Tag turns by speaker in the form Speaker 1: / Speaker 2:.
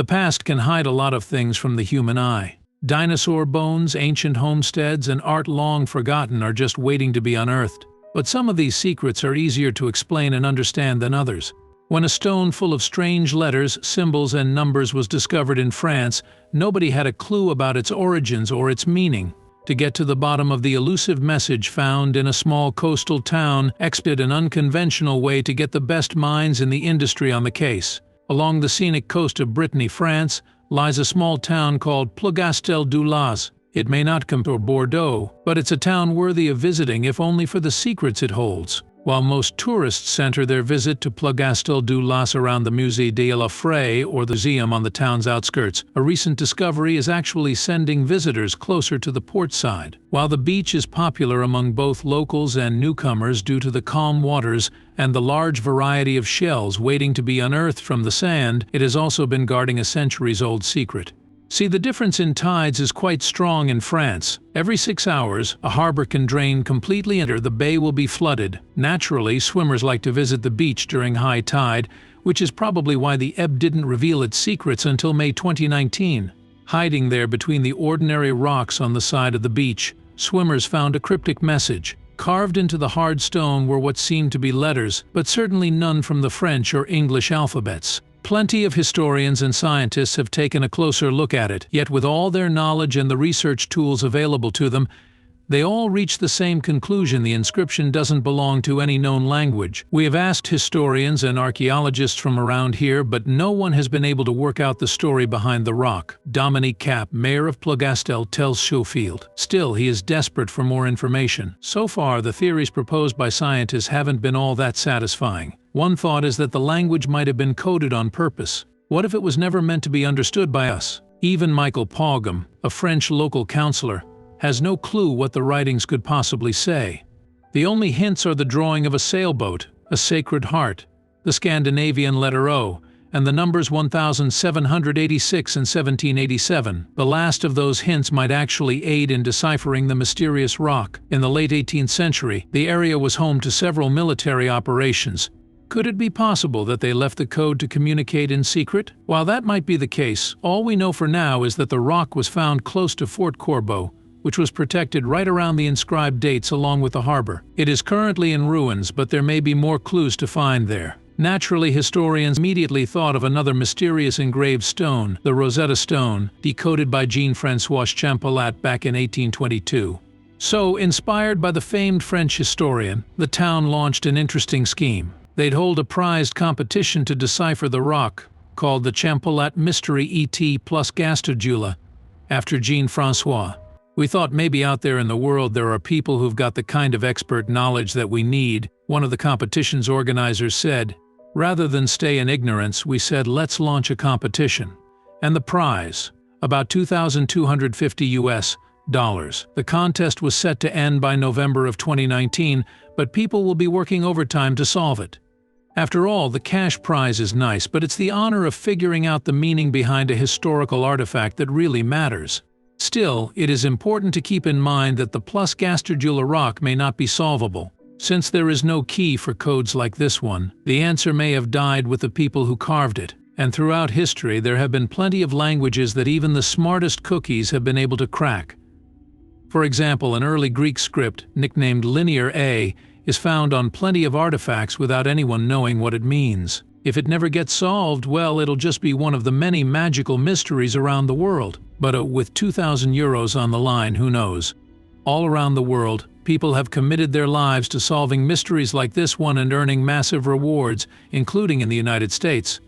Speaker 1: The past can hide a lot of things from the human eye. Dinosaur bones, ancient homesteads, and art long forgotten are just waiting to be unearthed. But some of these secrets are easier to explain and understand than others. When a stone full of strange letters, symbols, and numbers was discovered in France, nobody had a clue about its origins or its meaning. To get to the bottom of the elusive message found in a small coastal town, expedited an unconventional way to get the best minds in the industry on the case. Along the scenic coast of Brittany, France, lies a small town called Plougastel-du-Lac. It may not compare to Bordeaux, but it's a town worthy of visiting if only for the secrets it holds. While most tourists center their visit to Plougastel-du-Lac around the Musée de la Fray or the museum on the town's outskirts, a recent discovery is actually sending visitors closer to the port side. While the beach is popular among both locals and newcomers due to the calm waters and the large variety of shells waiting to be unearthed from the sand, it has also been guarding a centuries-old secret. See, the difference in tides is quite strong in France. Every 6 hours, a harbor can drain completely and the bay will be flooded. Naturally, swimmers like to visit the beach during high tide, which is probably why the ebb didn't reveal its secrets until May 2019. Hiding there between the ordinary rocks on the side of the beach, swimmers found a cryptic message. Carved into the hard stone were what seemed to be letters, but certainly none from the French or English alphabets. Plenty of historians and scientists have taken a closer look at it, yet with all their knowledge and the research tools available to them, they all reach the same conclusion: the inscription doesn't belong to any known language. We have asked historians and archaeologists from around here, but no one has been able to work out the story behind the rock. Dominique Cap, mayor of Plougastel, tells Schofield. Still, he is desperate for more information. So far, the theories proposed by scientists haven't been all that satisfying. One thought is that the language might have been coded on purpose. What if it was never meant to be understood by us? Even Michael Pogum, a French local councillor, has no clue what the writings could possibly say. The only hints are the drawing of a sailboat, a sacred heart, the Scandinavian letter O, and the numbers 1786 and 1787. The last of those hints might actually aid in deciphering the mysterious rock. In the late 18th century, the area was home to several military operations. Could it be possible that they left the code to communicate in secret? While that might be the case, all we know for now is that the rock was found close to Fort Corbeau, which was protected right around the inscribed dates along with the harbor. It is currently in ruins, but there may be more clues to find there. Naturally, historians immediately thought of another mysterious engraved stone, the Rosetta Stone, decoded by Jean-François Champollion back in 1822. So, inspired by the famed French historian, the town launched an interesting scheme. They'd hold a prized competition to decipher the rock, called the Champollion Mystery et Plougastel-du-Lac, after Jean-François. We thought maybe out there in the world there are people who've got the kind of expert knowledge that we need, one of the competition's organizers said. Rather than stay in ignorance, we said let's launch a competition. And the prize, about $2,250 US. The contest was set to end by November of 2019, but people will be working overtime to solve it. After all, the cash prize is nice, but it's the honor of figuring out the meaning behind a historical artifact that really matters. Still, it is important to keep in mind that the Plougastel-du-Lac rock may not be solvable. Since there is no key for codes like this one, the answer may have died with the people who carved it. And throughout history, there have been plenty of languages that even the smartest cookies have been able to crack. For example, an early Greek script, nicknamed Linear A, is found on plenty of artifacts without anyone knowing what it means. If it never gets solved, well, it'll just be one of the many magical mysteries around the world. But with 2,000 euros on the line, who knows? All around the world, people have committed their lives to solving mysteries like this one and earning massive rewards, including in the United States.